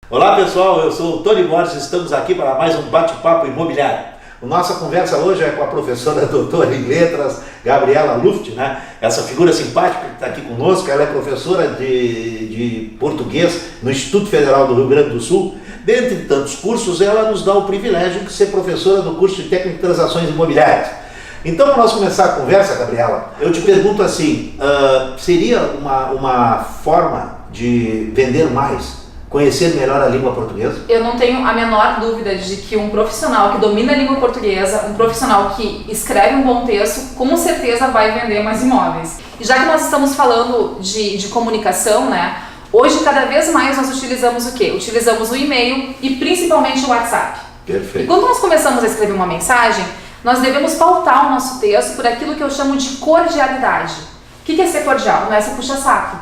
Olá pessoal, eu sou o Tony Borges, estamos aqui para mais um bate-papo imobiliário. A nossa conversa hoje é com a professora doutora em letras, Gabriela Luft, né? Essa figura simpática que está aqui conosco. Ela é professora de português no Instituto Federal do Rio Grande do Sul. Dentre tantos cursos, ela nos dá o privilégio de ser professora do curso de Técnica de Transações Imobiliárias. Então, para nós começar a conversa, Gabriela, eu te pergunto assim, seria uma forma de vender mais, conhecer melhor a língua portuguesa? Eu não tenho a menor dúvida de que um profissional que domina a língua portuguesa, um profissional que escreve um bom texto, com certeza vai vender mais imóveis. E já que nós estamos falando de comunicação, né? Hoje, cada vez mais, nós utilizamos o quê? Utilizamos o e-mail e principalmente o WhatsApp. Perfeito. E quando nós começamos a escrever uma mensagem, nós devemos pautar o nosso texto por aquilo que eu chamo de cordialidade. O que é ser cordial? Não é ser puxa-saco.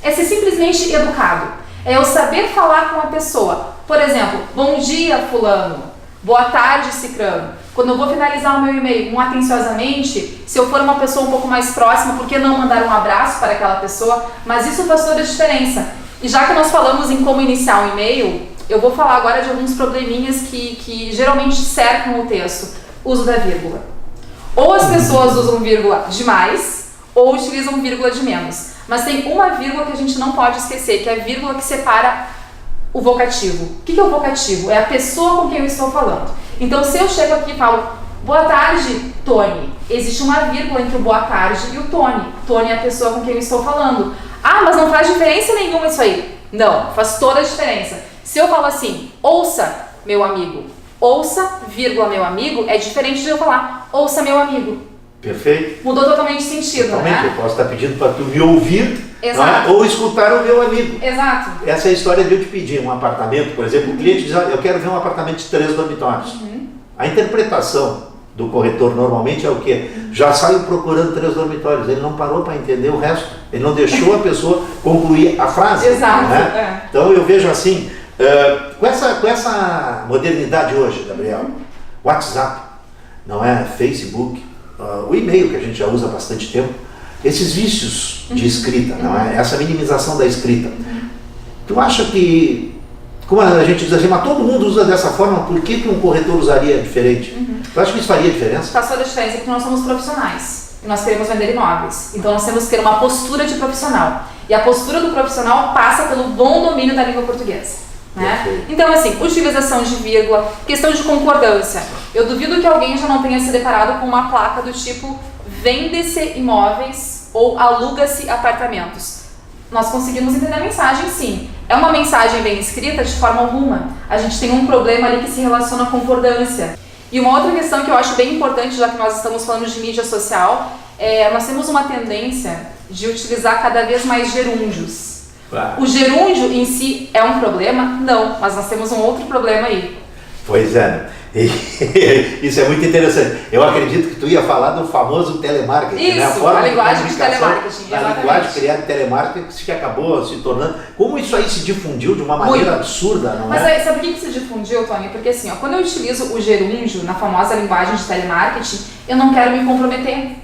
É ser simplesmente educado. É eu saber falar com a pessoa. Por exemplo, bom dia fulano, boa tarde cicrano. Quando eu vou finalizar o meu e-mail atenciosamente, se eu for uma pessoa um pouco mais próxima, por que não mandar um abraço para aquela pessoa? Mas isso faz toda a diferença. E já que nós falamos em como iniciar um e-mail, eu vou falar agora de alguns probleminhas que geralmente cercam o texto. Uso da vírgula. Ou as pessoas usam vírgula demais, ou utilizam vírgula de menos. Mas tem uma vírgula que a gente não pode esquecer, que é a vírgula que separa o vocativo. O que é o vocativo? É a pessoa com quem eu estou falando. Então, se eu chego aqui e falo, boa tarde, Tony, existe uma vírgula entre o boa tarde e o Tony. Tony é a pessoa com quem eu estou falando. Ah, mas não faz diferença nenhuma isso aí. Não, faz toda a diferença. Se eu falo assim, ouça, meu amigo, ouça, vírgula, meu amigo, é diferente de eu falar, ouça, meu amigo. Perfeito. Mudou totalmente o sentido, Totalmente, né? eu posso estar pedindo para tu me ouvir, Exato. Ou escutar o meu amigo. Exato. Essa é a história de eu te pedir um apartamento, por exemplo, o cliente diz, eu quero ver um apartamento de 3 dormitórios. A interpretação do corretor normalmente é o quê? Já saiu procurando 3 dormitórios, ele não parou para entender o resto, ele não deixou a pessoa concluir a frase. Exato. Né? É. Então eu vejo assim, com essa modernidade hoje, Gabriel, WhatsApp, não é? Facebook, o e-mail que a gente já usa há bastante tempo, esses vícios de escrita, não é? Essa minimização da escrita. Tu acha que, como a gente diz assim, mas todo mundo usa dessa forma, por que um corretor usaria diferente? Tu acha que isso faria diferença? Faz toda a diferença porque nós somos profissionais e nós queremos vender imóveis. Então nós temos que ter uma postura de profissional. E a postura do profissional passa pelo bom domínio da língua portuguesa. Né? Então assim, utilização de vírgula, questão de concordância. Eu duvido que alguém já não tenha se deparado com uma placa do tipo vende-se imóveis ou aluga-se apartamentos. Nós conseguimos entender a mensagem, sim. É uma mensagem bem escrita de forma alguma. A gente tem um problema ali que se relaciona à concordância. E uma outra questão que eu acho bem importante, já que nós estamos falando de mídia social, nós temos uma tendência de utilizar cada vez mais gerúndios. Claro. O gerúndio em si é um problema? Não, mas nós temos um outro problema aí. Pois é, isso é muito interessante. Eu acredito que tu ia falar do famoso telemarketing, isso, né? a linguagem de telemarketing, a linguagem criada de telemarketing que acabou se tornando... Como isso aí se difundiu de uma maneira muito absurda, não Mas é? Mas sabe por que se difundiu, Tony? Porque assim, ó, quando eu utilizo o gerúndio na famosa linguagem de telemarketing, eu não quero me comprometer.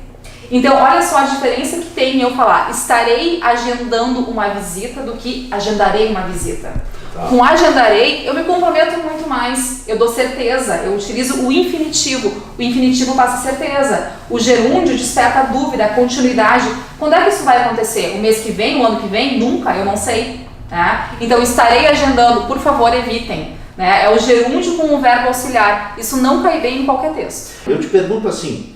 Então, olha só a diferença que tem em eu falar estarei agendando uma visita do que agendarei uma visita. Tá. Com agendarei, eu me comprometo muito mais, eu dou certeza, eu utilizo o infinitivo passa certeza. O gerúndio desperta a dúvida, a continuidade. Quando é que isso vai acontecer? O mês que vem, o ano que vem? Nunca, eu não sei. Né? Então, estarei agendando, por favor, evitem. Né? É o gerúndio com o verbo auxiliar, isso não cai bem em qualquer texto. Eu te pergunto assim,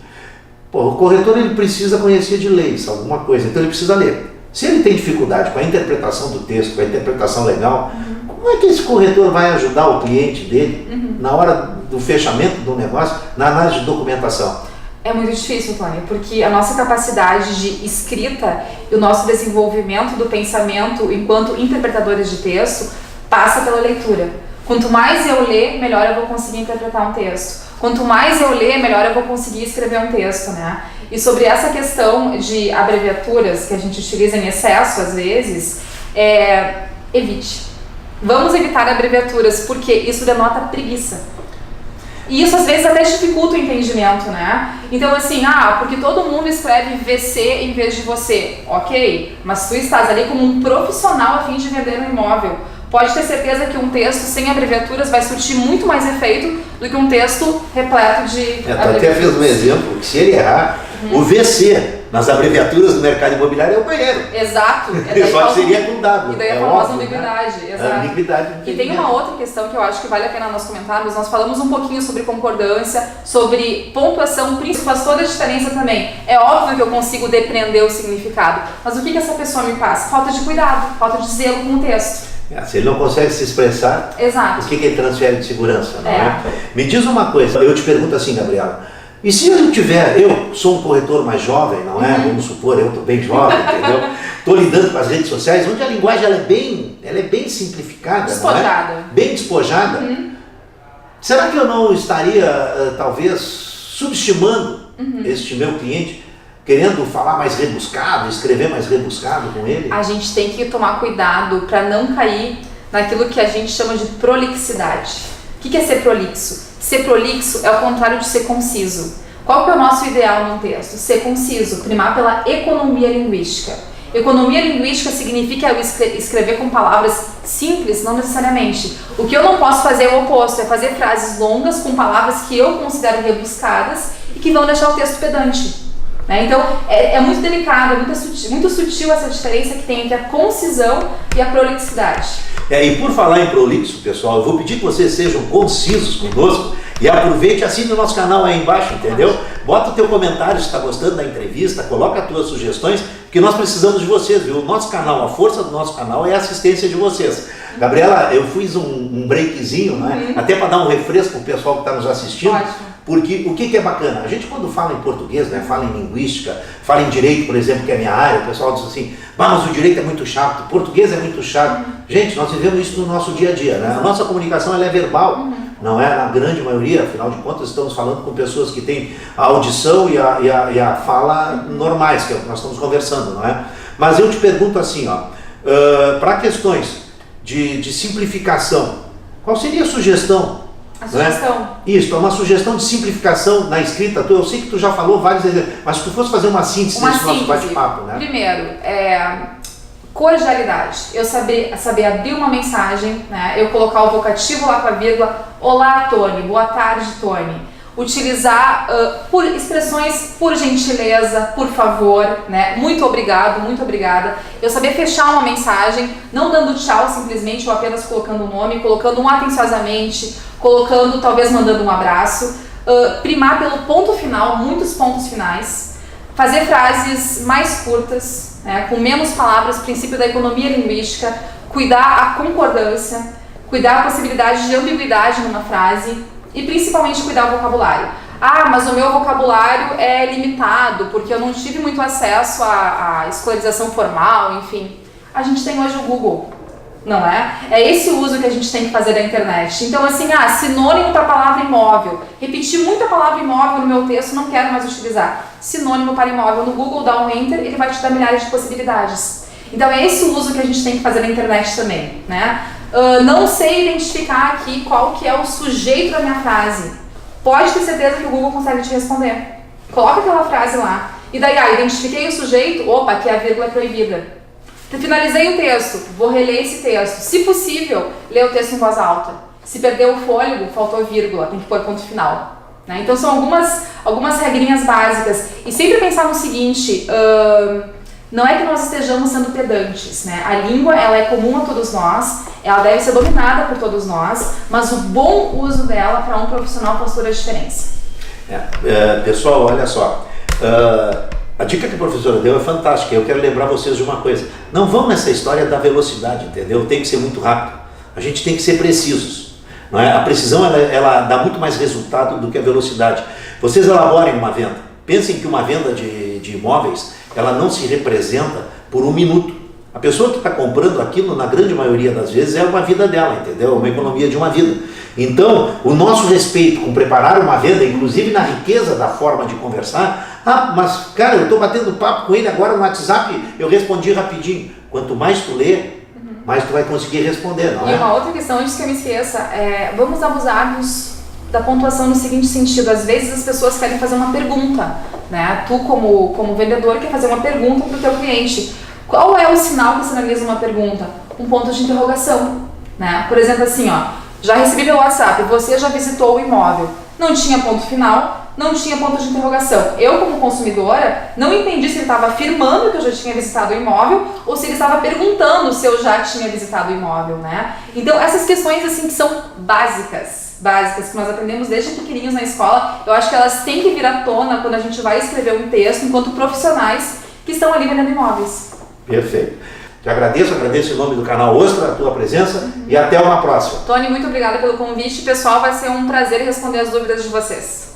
o corretor ele precisa conhecer de leis, alguma coisa, então ele precisa ler. Se ele tem dificuldade com a interpretação do texto, com a interpretação legal, como é que esse corretor vai ajudar o cliente dele na hora do fechamento do negócio, na análise de documentação? É muito difícil, Tony, porque a nossa capacidade de escrita e o nosso desenvolvimento do pensamento enquanto interpretadores de texto passa pela leitura. Quanto mais eu ler, melhor eu vou conseguir interpretar um texto. Quanto mais eu ler, melhor eu vou conseguir escrever um texto, né? E sobre essa questão de abreviaturas que a gente utiliza em excesso às vezes, evite. Vamos evitar abreviaturas, porque isso denota preguiça. E isso às vezes até dificulta o entendimento, né? Então assim, porque todo mundo escreve VC em vez de você. Ok, mas tu estás ali como um profissional a fim de vender um imóvel. Pode ter certeza que um texto sem abreviaturas vai surtir muito mais efeito do que um texto repleto de Tu até fez um exemplo, que se ele errar, o VC nas abreviaturas do mercado imobiliário é o banheiro. Exato. Só que seria com W. E daí a famosa ambiguidade. Né? Exato. Ambiguidade. E tem uma outra questão que eu acho que vale a pena nós comentarmos. Nós falamos um pouquinho sobre concordância, sobre pontuação, faz toda a diferença também. É óbvio que eu consigo depreender o significado, mas o que essa pessoa me passa? Falta de cuidado, falta de zelo com o texto. Se ele não consegue se expressar, exato. O que ele transfere de segurança? Não é? Me diz uma coisa, eu te pergunto assim, Gabriela, e se eu sou um corretor mais jovem, não é? Vamos supor, eu estou bem jovem, entendeu? Estou lidando com as redes sociais, onde a linguagem ela é bem simplificada, despojada. Não é? Bem despojada. Será que eu não estaria, talvez, subestimando este meu cliente, querendo falar mais rebuscado, escrever mais rebuscado com ele? A gente tem que tomar cuidado para não cair naquilo que a gente chama de prolixidade. O que é ser prolixo? Ser prolixo é o contrário de ser conciso. Qual que é o nosso ideal num texto? Ser conciso, primar pela economia linguística. Economia linguística significa eu escrever com palavras simples, não necessariamente. O que eu não posso fazer é o oposto, é fazer frases longas com palavras que eu considero rebuscadas e que vão deixar o texto pedante. Então é muito delicado, é muito sutil essa diferença que tem entre a concisão e a prolixidade. E por falar em prolixo, pessoal, eu vou pedir que vocês sejam concisos conosco e aproveite e assine o nosso canal aí embaixo, entendeu? Bota o teu comentário se está gostando da entrevista, coloca as tuas sugestões, porque nós precisamos de vocês, viu? O nosso canal, a força do nosso canal é a assistência de vocês. Gabriela, eu fiz um breakzinho, né? Até para dar um refresco para o pessoal que está nos assistindo. Ótimo. Porque o que é bacana? A gente quando fala em português, né, fala em linguística, fala em direito, por exemplo, que é a minha área, o pessoal diz assim, mas o direito é muito chato, o português é muito chato. Gente, nós vivemos isso no nosso dia a dia, né? A nossa comunicação ela é verbal, não é? Na grande maioria, afinal de contas, estamos falando com pessoas que têm a audição e a fala normais, que é o que nós estamos conversando, não é? Mas eu te pergunto assim, para questões de simplificação, qual seria a sugestão? A sugestão. Né? Isso, é uma sugestão de simplificação na escrita. Eu sei que tu já falou vários exemplos, mas se tu fosse fazer uma síntese desse nosso bate-papo, né? Primeiro, cordialidade. Eu saber abrir uma mensagem, né? Eu colocar o vocativo lá com a vírgula. Olá, Tony. Boa tarde, Tony. Utilizar por expressões por gentileza, por favor, né? Muito obrigado, muito obrigada. Eu saber fechar uma mensagem, não dando tchau simplesmente, ou apenas colocando o nome, colocando um atenciosamente, colocando, talvez mandando um abraço. Primar pelo ponto final, muitos pontos finais. Fazer frases mais curtas, né? Com menos palavras, princípio da economia linguística. Cuidar a concordância, cuidar a possibilidade de ambiguidade numa frase. E principalmente cuidar do vocabulário. Mas o meu vocabulário é limitado, porque eu não tive muito acesso à escolarização formal, enfim. A gente tem hoje o Google, não é? É esse o uso que a gente tem que fazer da internet. Então assim, sinônimo para a palavra imóvel. Repetir muito a palavra imóvel no meu texto, não quero mais utilizar. Sinônimo para imóvel no Google, dá um Enter, ele vai te dar milhares de possibilidades. Então é esse o uso que a gente tem que fazer da internet também, né? Não sei identificar aqui qual que é o sujeito da minha frase. Pode ter certeza que o Google consegue te responder. Coloca aquela frase lá. E daí, identifiquei o sujeito, aqui a vírgula é proibida. Finalizei o texto, vou reler esse texto. Se possível, ler o texto em voz alta. Se perdeu o fôlego, faltou vírgula, tem que pôr ponto final. Né? Então são algumas regrinhas básicas. E sempre pensar no seguinte... Não é que nós estejamos sendo pedantes, né? A língua, ela é comum a todos nós, ela deve ser dominada por todos nós, mas o bom uso dela para um profissional faz toda a diferença. Pessoal, olha só, a dica que a professora deu é fantástica. Eu quero lembrar vocês de uma coisa. Não vão nessa história da velocidade, entendeu? Tem que ser muito rápido. A gente tem que ser precisos. Não é? A precisão, ela dá muito mais resultado do que a velocidade. Vocês elaborem uma venda. Pensem que uma venda de imóveis, ela não se representa por um minuto. A pessoa que está comprando aquilo, na grande maioria das vezes, é uma vida dela, entendeu? É uma economia de uma vida. Então, o nosso respeito com preparar uma venda, inclusive na riqueza da forma de conversar, mas cara, eu estou batendo papo com ele agora no WhatsApp, eu respondi rapidinho. Quanto mais tu lê, mais tu vai conseguir responder, não é? E uma outra questão, antes que eu me esqueça, vamos abusar da pontuação no seguinte sentido. Às vezes as pessoas querem fazer uma pergunta, né? Tu como vendedor quer fazer uma pergunta para o teu cliente. Qual é o sinal que sinaliza uma pergunta? Um ponto de interrogação. né? Por exemplo, assim, ó, já recebi pelo WhatsApp, você já visitou o imóvel. Não tinha ponto final, não tinha ponto de interrogação. Eu, como consumidora, não entendi se ele estava afirmando que eu já tinha visitado o imóvel ou se ele estava perguntando se eu já tinha visitado o imóvel, né? Então, essas questões, assim, que são básicas, que nós aprendemos desde pequenininhos na escola, eu acho que elas têm que vir à tona quando a gente vai escrever um texto, enquanto profissionais que estão ali vendendo imóveis. Perfeito. Te agradeço em nome do canal Ostra a tua presença e até uma próxima. Tony, muito obrigada pelo convite. Pessoal, vai ser um prazer responder as dúvidas de vocês.